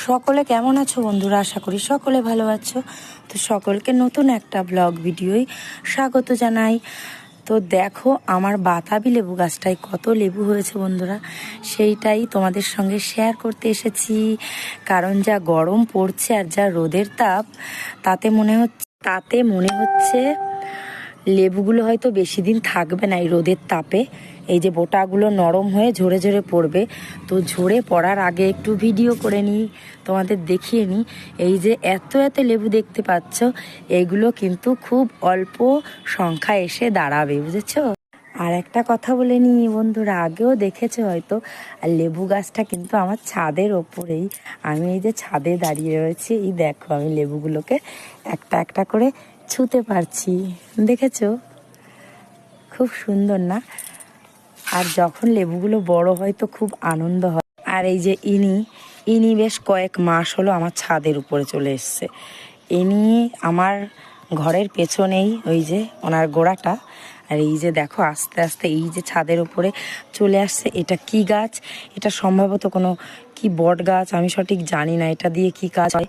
সকলে কেমন আছো বন্ধুরা? আশা করি সকলে ভালো আছো। তো সকলকে নতুন একটা ব্লগ ভিডিওই স্বাগত জানাই। তো দেখো আমার বাতাবি লেবু গাছটায় কত লেবু হয়েছে বন্ধুরা, সেইটাই তোমাদের সঙ্গে শেয়ার করতে এসেছি। কারণ যা গরম পড়ছে আর যা রোদের তাপ, তাতে মনে হচ্ছে লেবুগুলো হয়তো বেশি দিন থাকবে না এই রোদের তাপে। এই যে বোটাগুলো নরম হয়ে ঝরে ঝরে পড়বে, তো ঝরে পড়ার আগে একটু ভিডিও করে নিই, তোমাদের দেখিয়ে নিই। এই যে এত এত লেবু দেখতে পাচ্ছ, এইগুলো কিন্তু খুব অল্প সংখ্যা এসে দাঁড়াবে, বুঝেছো? আর একটা কথা বলে নিই বন্ধুরা, আগেও দেখেছো হয়তো, আর লেবু গাছটা কিন্তু আমার ছাদের ওপরেই। আমি এই যে ছাদে দাঁড়িয়ে রয়েছি, এই দেখো আমি লেবুগুলোকে একটা একটা করে ছুঁতে পারছি, দেখেছো? খুব সুন্দর না? আর যখন লেবুগুলো বড় হয় তো খুব আনন্দ হয়। আর এই যে ইনি বেশ কয়েক মাস হলো আমার ছাদের উপরে চলে এসছে। ইনি আমার ঘরের পেছনেই, ওই যে ওনার গোড়াটা। আর এই যে দেখো আস্তে আস্তে এই যে ছাদের উপরে চলে আসছে। এটা কি গাছ? এটা সম্ভবত কোনো কি বট গাছ, আমি সঠিক জানি না এটা দিয়ে কি কাজ হয়।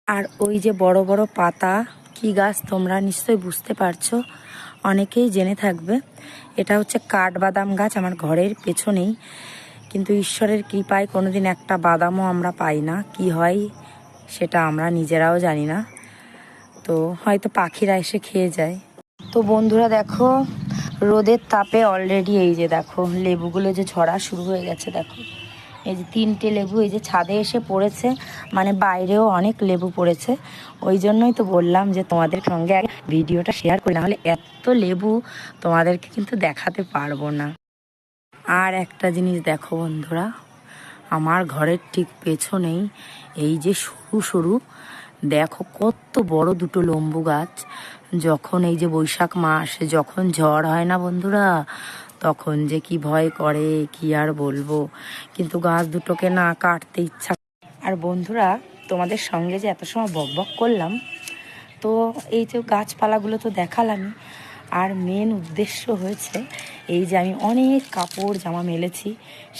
আর ওই যে বড় বড় পাতা কি গাছ তোমরা নিশ্চয়ই বুঝতে পারছো, অনেকেই জেনে থাকবে। এটা হচ্ছে কাঠবাদাম গাছ, আমার ঘরের পেছনেই। কিন্তু ঈশ্বরের কৃপায় কোনোদিন একটা বাদামও আমরা পাই না, কি হয় সেটা আমরা নিজেরাও জানি না। তো হয়তো পাখিরা এসে খেয়ে যায়। তো বন্ধুরা দেখো, রোদের তাপে অলরেডি এই যে দেখো লেবুগুলো যে ঝরা শুরু হয়ে গেছে। দেখো এই যে 3টে লেবু এই যে ছাদে এসে পড়েছে, মানে বাইরেও অনেক লেবু পড়েছে। ওই জন্যই তো বললাম যে তোমাদের সঙ্গে ভিডিওটা শেয়ার করি, নাহলে এত লেবু তোমাদেরকে কিন্তু দেখাতে পারবো না। আর একটা জিনিস দেখো বন্ধুরা, আমার ঘরের ঠিক পেছনেই এই যে সরু সরু, দেখো কত বড় দুটো লম্বু গাছ। যখন এই যে বৈশাখ মাস, যখন ঝড় হয় না বন্ধুরা, তখন যে কি ভয় করে কি আর বলবো। কিন্তু গাছ দুটোকে না কাটতে ইচ্ছা। আর বন্ধুরা তোমাদের সঙ্গে যে এত সময় বকবক করলাম, তো এই যে গাছপালাগুলো তো দেখালামই, আর মেন উদ্দেশ্য হয়েছে এই যে আমি অনেক কাপড় জামা মেলেছি,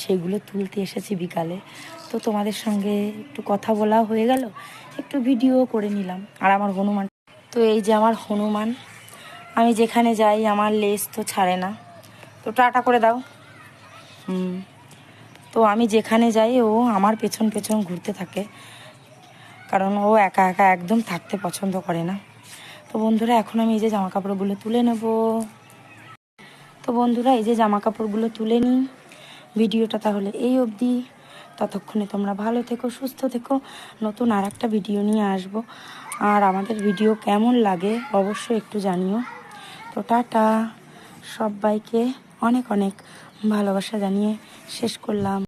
সেগুলো তুলতে এসেছি বিকালে। তো তোমাদের সঙ্গে একটু কথা বলা হয়ে গেল, একটু ভিডিও করে নিলাম। আর আমার হনুমান, তো এই যে আমার হনুমান, আমি যেখানে যাই আমার লেজ তো ছাড়ে না। তো টাটা করে দাও। তো আমি যেখানে যাই ও আমার পেছন পেছন ঘুরতে থাকে, কারণ ও একা একা একদম থাকতে পছন্দ করে না। তো বন্ধুরা এখন আমি এই যে জামা কাপড়গুলো তুলে নেব। তো বন্ধুরা এই যে জামা কাপড়গুলো তুলে নিই। ভিডিওটা তাহলে এই অবধি। ততক্ষণে তোমরা ভালো থেকো, সুস্থ থেকো। নতুন আর একটা ভিডিও নিয়ে আসবো। আর আমাদের ভিডিও কেমন লাগে অবশ্যই একটু জানিও। তো টাটা, সবাইকে অনেক অনেক ভালোবাসা জানিয়ে শেষ করলাম।